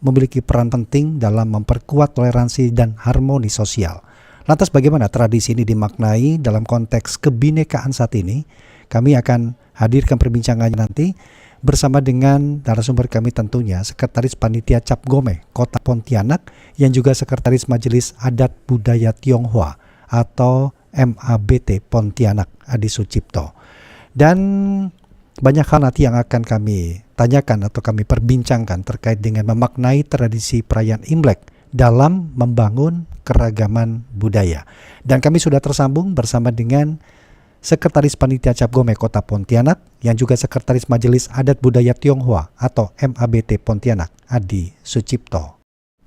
memiliki peran penting dalam memperkuat toleransi dan harmoni sosial. Lantas bagaimana tradisi ini dimaknai dalam konteks kebinekaan saat ini? Kami akan hadirkan perbincangannya nanti bersama dengan narasumber kami tentunya Sekretaris Panitia Cap Gome Kota Pontianak yang juga Sekretaris Majelis Adat Budaya Tionghoa atau MABT Pontianak, Adi Sucipto. Dan banyak hal nanti yang akan kami tanyakan atau kami perbincangkan terkait dengan memaknai tradisi perayaan Imlek dalam membangun keragaman budaya. Dan kami sudah tersambung bersama dengan Sekretaris Panitia Cap Gome Kota Pontianak yang juga Sekretaris Majelis Adat Budaya Tionghoa atau MABT Pontianak, Adi Sucipto,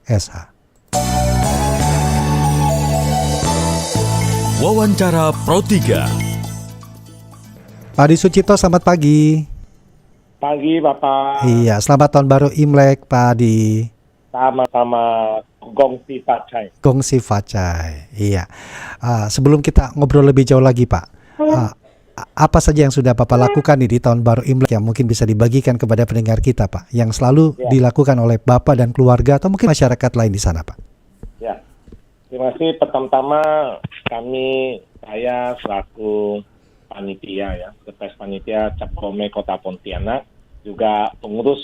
SH. Wawancara Pro 3. Pak Adi Sucipto, selamat pagi. Pagi, Bapak. Iya, selamat tahun baru Imlek, Pak Adi. Sama-sama. Gongsi Facai. Gongsi Facai. Iya. Sebelum kita ngobrol lebih jauh lagi, Pak, apa saja yang sudah Bapak lakukan nih di tahun baru Imlek yang mungkin bisa dibagikan kepada pendengar kita, Pak, yang selalu dilakukan oleh Bapak dan keluarga atau mungkin masyarakat lain di sana, Pak? Ya. Terima kasih. Pertama-tama saya selaku panitia ya, Sekretaris Panitia Cap Gome Kota Pontianak, juga pengurus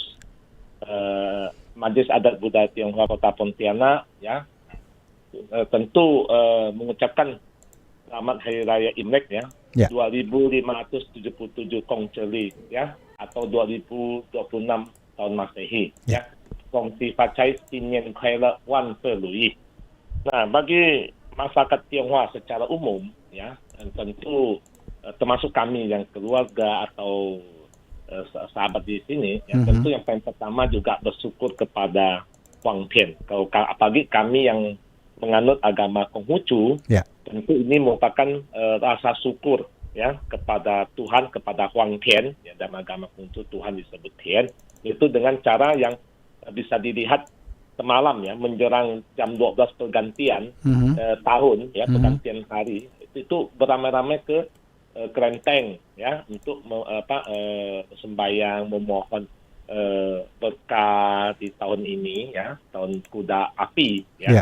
Majelis Adat Budaya Tionghoa Kota Pontianak ya, tentu mengucapkan selamat Hari Raya Imlek ya, 2577 Kong Celi ya, atau 2026 tahun Masehi ya. Gongsi Facai Sinyen Kaila Wan Pelui. Nah, bagi masyarakat Tionghoa secara umum ya, tentu termasuk kami yang keluarga atau sahabat di sini, ya, tentu yang paling pertama juga bersyukur kepada Huang Tian. Kalau apalagi kami yang menganut agama Konghucu, tentu ini merupakan rasa syukur ya kepada Tuhan, kepada Huang Tian, ya, dalam agama Konghucu Tuhan disebut Tian, itu dengan cara yang bisa dilihat semalam ya, menjelang jam 12 pergantian tahun ya, pergantian hari, itu beramai-ramai ke kelenteng ya untuk sembahyang memohon berkah di tahun ini ya, tahun kuda api ya,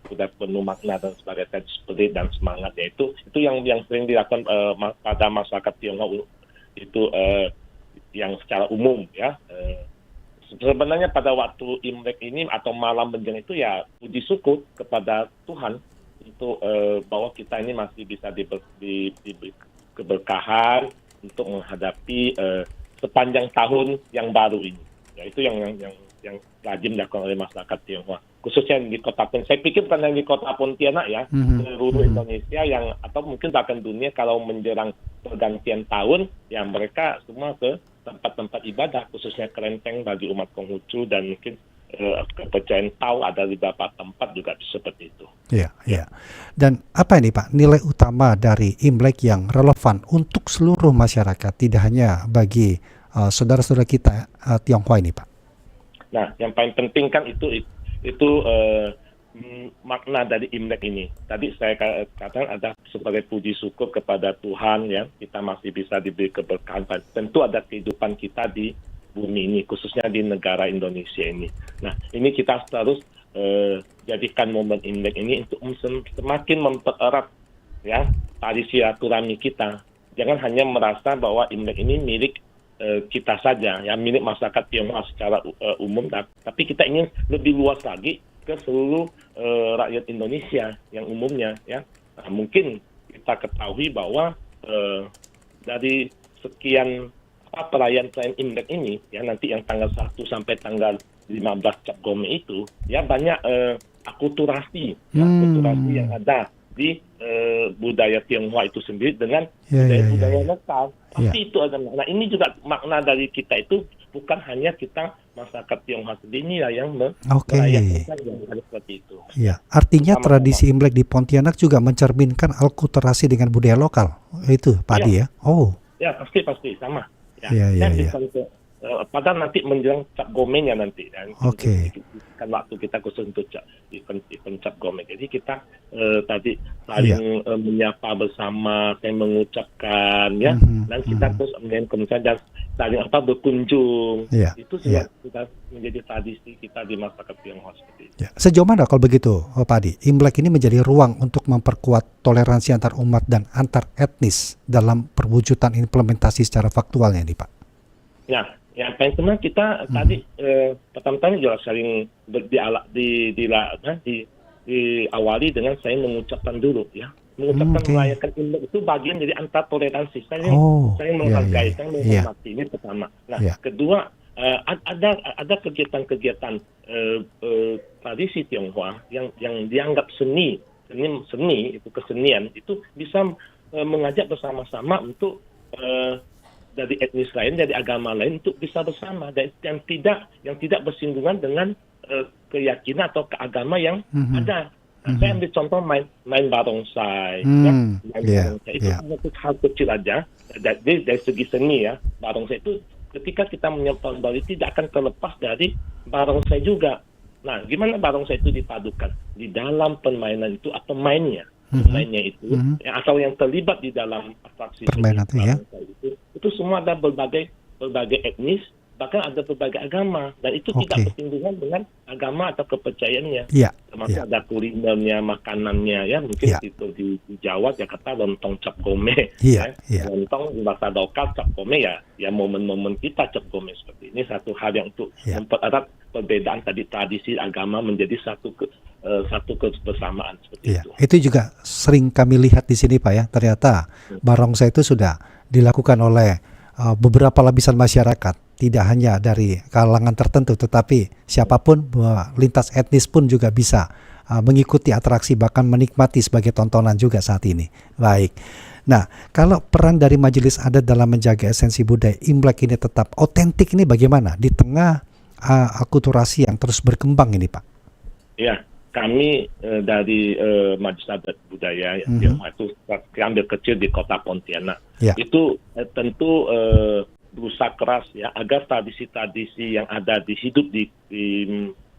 kuda penuh makna dan sebagainya, spirit dan semangat ya, itu yang sering dilakukan pada masyarakat Tionghoa itu yang secara umum ya. Sebenarnya pada waktu Imlek ini atau malam menjelang itu ya puji syukur kepada Tuhan untuk bahwa kita ini masih bisa diberi keberkahan untuk menghadapi sepanjang tahun yang baru ini. Ya, itu yang rajin dilakukan oleh masyarakat Tionghoa, khususnya di Kota Pontianak. Saya pikir bukan hanya di Kota Pontianak ya, seluruh Indonesia yang atau mungkin bahkan dunia, kalau menjelang pergantian tahun, ya mereka semua ke tempat-tempat ibadah, khususnya kelenteng bagi umat Konghucu, dan mungkin kepercayaan tahu ada di beberapa tempat juga seperti itu. Iya. Dan apa ini, Pak, nilai utama dari Imlek yang relevan untuk seluruh masyarakat, tidak hanya bagi saudara-saudara kita Tionghoa ini, Pak? Nah, yang paling penting kan itu makna dari Imlek ini. Tadi saya katakan ada sebagai puji syukur kepada Tuhan ya, kita masih bisa diberi keberkahan. Tentu ada kehidupan kita di bumi ini, khususnya di negara Indonesia ini. Nah, ini kita harus jadikan momen Imlek ini untuk semakin mempererat ya tali silaturahmi kita. Jangan hanya merasa bahwa Imlek ini milik kita saja, ya, milik masyarakat Tionghoa secara umum, tapi kita ingin lebih luas lagi ke seluruh rakyat Indonesia yang umumnya ya. Nah, mungkin kita ketahui bahwa dari sekian perayaan Imlek ini ya, nanti yang tanggal 1 sampai tanggal 15 Cap Gome itu ya, banyak akulturasi yang ada di budaya Tionghoa itu sendiri dengan budaya lokal. Tapi itu ada makna. Ini juga makna dari kita itu bukan hanya kita masyarakat Tionghoa sendiri yang merayakan yang seperti itu. Iya, artinya tradisi Imlek di Pontianak juga mencerminkan akulturasi dengan budaya lokal. Itu, Pak Adi ya? Oh. Ya, pasti sama. Ya. Pada nanti menjelang Cap Gome-nya nanti. meluangkan waktu kita khusus untuk event Cap Gome. Jadi kita tadi saling menyapa bersama, saya mengucapkan ya, dan kita terus kemudian dan saling berkunjung. Itu sudah menjadi tradisi kita di masyarakat Tionghoa seperti itu. Sejauh mana kalau begitu, Pak Adi, Imlek ini menjadi ruang untuk memperkuat toleransi antar umat dan antar etnis dalam perwujudan implementasi secara faktualnya nih, Pak? Ya, yang paling penting kita tadi pertama-tama juga saling diawali dengan saya mengucapkan dulu ya. Mengucapkan merayakan Imlek itu bagian dari antar toleransi. Saya menghargai, saya menghormati ini pertama. Nah, kedua ada kegiatan-kegiatan tradisi Tionghoa yang dianggap seni itu kesenian itu bisa mengajak bersama-sama untuk dari etnis lain, dari agama lain untuk bisa bersama dan yang tidak bersinggungan dengan keyakinan atau keagama yang ada. Saya ambil contoh main barongsai, barongsai itu satu hal kecil aja dari segi seni ya. Barongsai itu ketika kita menyimpan Bali tidak akan terlepas dari barongsai juga. Nah, gimana barongsai itu dipadukan di dalam permainan itu atau mainnya itu atau yang terlibat di dalam atraksi permainan itu semua ada berbagai etnis, bahkan ada berbagai agama dan itu tidak bersinggungan dengan agama atau kepercayaannya. Termasuk ada kulinernya, makanannya ya, mungkin itu di Jawa Jakarta lontong Cap Gome lontong di bahasa lokal Cap Gome ya momen-momen kita Cap Gome seperti ini satu hal yang untuk mempererat perbedaan tadi tradisi agama menjadi satu kebersamaan seperti itu. Itu juga sering kami lihat di sini Pak ya, ternyata barongsai itu sudah dilakukan oleh beberapa lapisan masyarakat, tidak hanya dari kalangan tertentu, tetapi siapapun lintas etnis pun juga bisa mengikuti atraksi bahkan menikmati sebagai tontonan juga saat ini. Baik. Nah, kalau peran dari majelis adat dalam menjaga esensi budaya Imlek ini tetap otentik ini bagaimana di tengah akulturasi yang terus berkembang ini, Pak? Ya, kami dari Majelis Adat Budaya Tionghoa itu ambil kecil di Kota Pontianak. Itu tentu berusaha keras ya agar tradisi-tradisi yang ada hidup di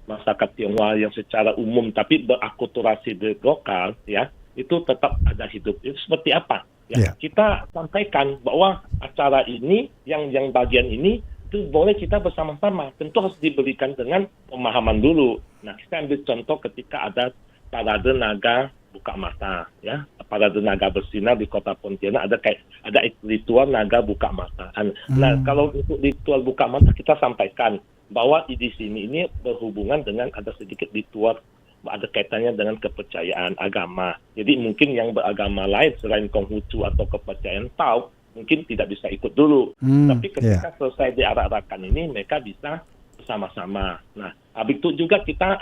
masyarakat Tionghoa yang secara umum tapi berakulturasi di lokal ya itu tetap ada hidup. Itu seperti apa? Ya, kita sampaikan bahwa acara ini yang bagian ini itu boleh kita bersama-sama. Tentu harus diberikan dengan pemahaman dulu. Nah, kita ambil contoh ketika ada parade naga buka mata, ya. Parade naga bersinar di Kota Pontianak ada ritual naga buka mata. Nah, kalau untuk ritual buka mata kita sampaikan bahwa di sini ini berhubungan dengan ada sedikit ritual ada kaitannya dengan kepercayaan agama. Jadi mungkin yang beragama lain selain Konghucu atau kepercayaan Tao mungkin tidak bisa ikut dulu. Tapi ketika selesai diarak-arakan ini mereka bisa bersama-sama. Nah, habis itu juga kita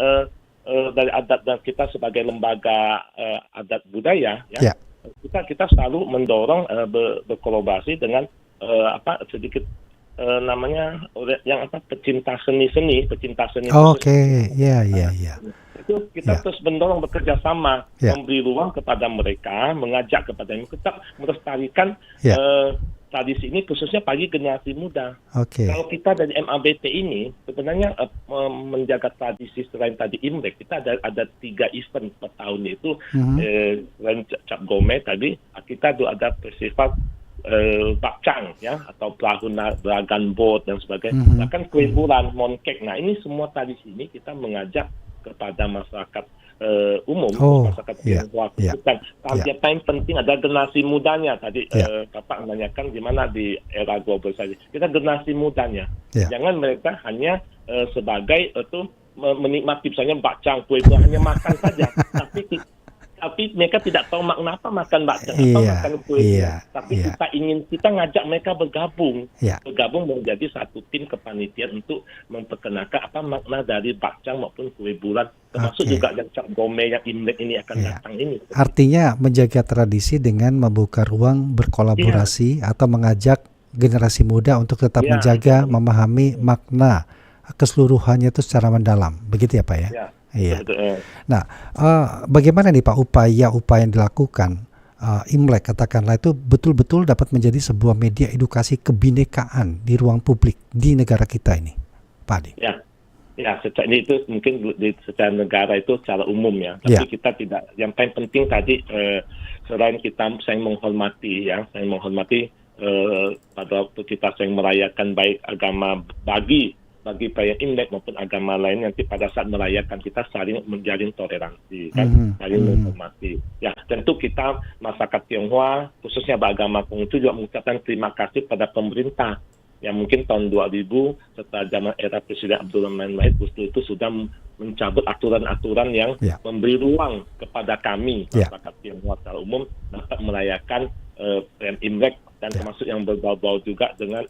dari adat dan kita sebagai lembaga adat budaya ya kita selalu mendorong berkolaborasi dengan sedikit namanya yang pecinta seni. Itu kita terus mendorong bekerja sama, memberi ruang kepada mereka, mengajak kepada mereka tetap melestarikan tradisi ini khususnya bagi generasi muda. Kalau kita dari MABT ini sebenarnya menjaga tradisi selain tadi Imlek, kita ada 3 event per tahun yaitu selain Cap Gome tadi kita ada festival bakcang ya atau perahu dragon boat dan sebagainya. Bahkan kue bulan, mooncake. Nah, ini semua tradisi ini kita mengajak kepada masyarakat umum, masyarakat Tionghoa. Yang paling penting ada generasi mudanya. Tadi Bapak menanyakan gimana di era global saja. Kita generasi mudanya. Jangan mereka hanya sebagai menikmati misalnya bakcang, kue bulan hanya makan saja. Tapi mereka tidak tahu makna apa makan bakcang atau makan kue. Tapi kita ngajak mereka bergabung menjadi satu tim kepanitiaan untuk memperkenalkan apa makna dari bakcang maupun kue bulan, termasuk juga yang Cap Gome yang Imlek ini akan datang ini. Artinya menjaga tradisi dengan membuka ruang berkolaborasi atau mengajak generasi muda untuk tetap menjaga, memahami makna keseluruhannya itu secara mendalam, begitu ya Pak ya? Nah, bagaimana nih Pak upaya-upaya yang dilakukan Imlek katakanlah itu betul-betul dapat menjadi sebuah media edukasi kebinekaan di ruang publik di negara kita ini, Pak Adi? Ya, secara ini itu mungkin secara negara itu secara umum ya. Tapi Ya. kita tidak. Yang paling penting tadi selain kita saling menghormati pada waktu kita saling merayakan baik agama bagi perayaan Imlek maupun agama lain, nanti pada saat merayakan kita saling menjalin toleransi kan, saling menghormati. Ya, tentu kita masyarakat Tionghoa khususnya beragama Konghucu juga mengucapkan terima kasih pada pemerintah yang mungkin tahun 2000 setelah zaman era Presiden Abdurrahman Wahid itu sudah mencabut aturan-aturan yang memberi ruang kepada kami masyarakat Tionghoa secara umum dapat merayakan perayaan Imlek dan termasuk yang berbau-bau juga dengan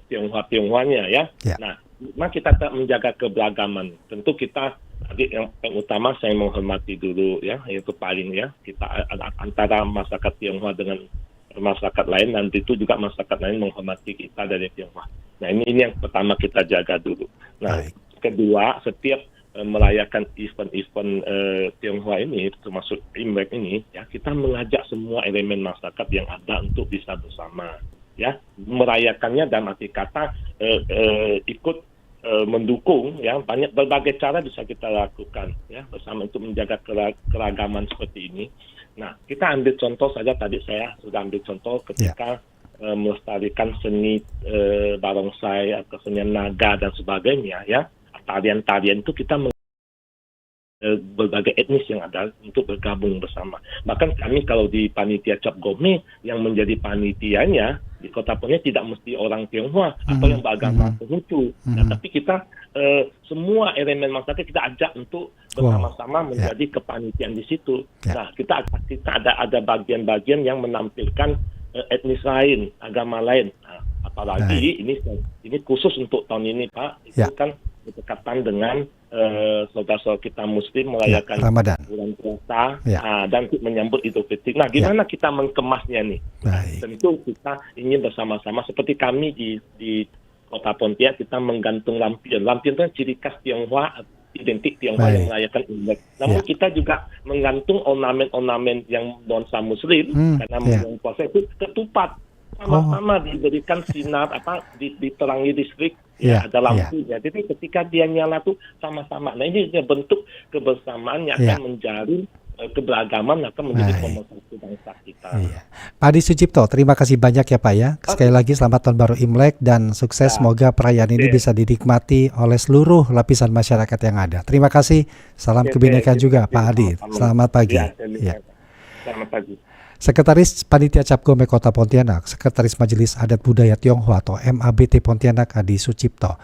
Tionghoa-Tionghoanya ya. Nah, memang kita tak menjaga keberagaman. Tentu kita tadi yang utama saya menghormati dulu ya, itu paling ya, kita antara masyarakat Tionghoa dengan masyarakat lain, dan itu juga masyarakat lain menghormati kita dari Tionghoa. Nah, ini yang pertama kita jaga dulu. Nah, kedua, setiap merayakan event-event Tionghoa ini, termasuk Imlek ini, ya kita mengajak semua elemen masyarakat yang ada untuk bisa bersama, ya merayakannya dalam arti kata ikut mendukung, ya banyak berbagai cara bisa kita lakukan, ya bersama untuk menjaga keragaman seperti ini. Nah, kita ambil contoh saja tadi saya sudah ambil contoh ketika melestarikan seni barongsai atau seni naga dan sebagainya, ya. Tarian-tarian itu kita berbagai etnis yang ada untuk bergabung bersama. Bahkan kami kalau di panitia Cap Gome yang menjadi panitianya di Kota Pontianak tidak mesti orang Tionghoa atau yang beragama Konghucu. Nah, tapi kita semua elemen masyarakat kita ajak untuk bersama-sama menjadi kepanitiaan di situ. Nah, kita ada bagian-bagian yang menampilkan etnis lain, agama lain. Nah, apalagi ini khusus untuk tahun ini, Pak. Itu kan berdekatan dengan saudara-saudara kita Muslim merayakan Ramadan, bulan puasa, dan menyambut Idul Fitri. Nah, gimana kita mengemasnya nih? Tentu kita ingin bersama-sama seperti kami di Kota Pontianak kita menggantung lampion. Lampion itu ciri khas Tionghoa, identik Tionghoa yang merayakan Imlek. Namun kita juga menggantung ornamen-ornamen yang non Muslim karena bulan puasa itu ketupat. Sama-sama diberikan sinar diterangi listrik, ada lampunya. Jadi ketika dia nyala tuh sama-sama. Nah, ini bentuk kebersamaan yang akan menjalin keberagaman, akan menjadi pemersatu bangsa kita. Pak Adi Sucipto, terima kasih banyak ya Pak ya. Sekali lagi selamat tahun baru Imlek dan sukses. Semoga perayaan ini bisa dinikmati oleh seluruh lapisan masyarakat yang ada. Terima kasih. Salam kebinekaan juga Pak Adi. Selamat pagi. Selamat pagi. Sekretaris Panitia Cap Gome Kota Pontianak, Sekretaris Majelis Adat Budaya Tionghoa atau MABT Pontianak Adi Sucipto.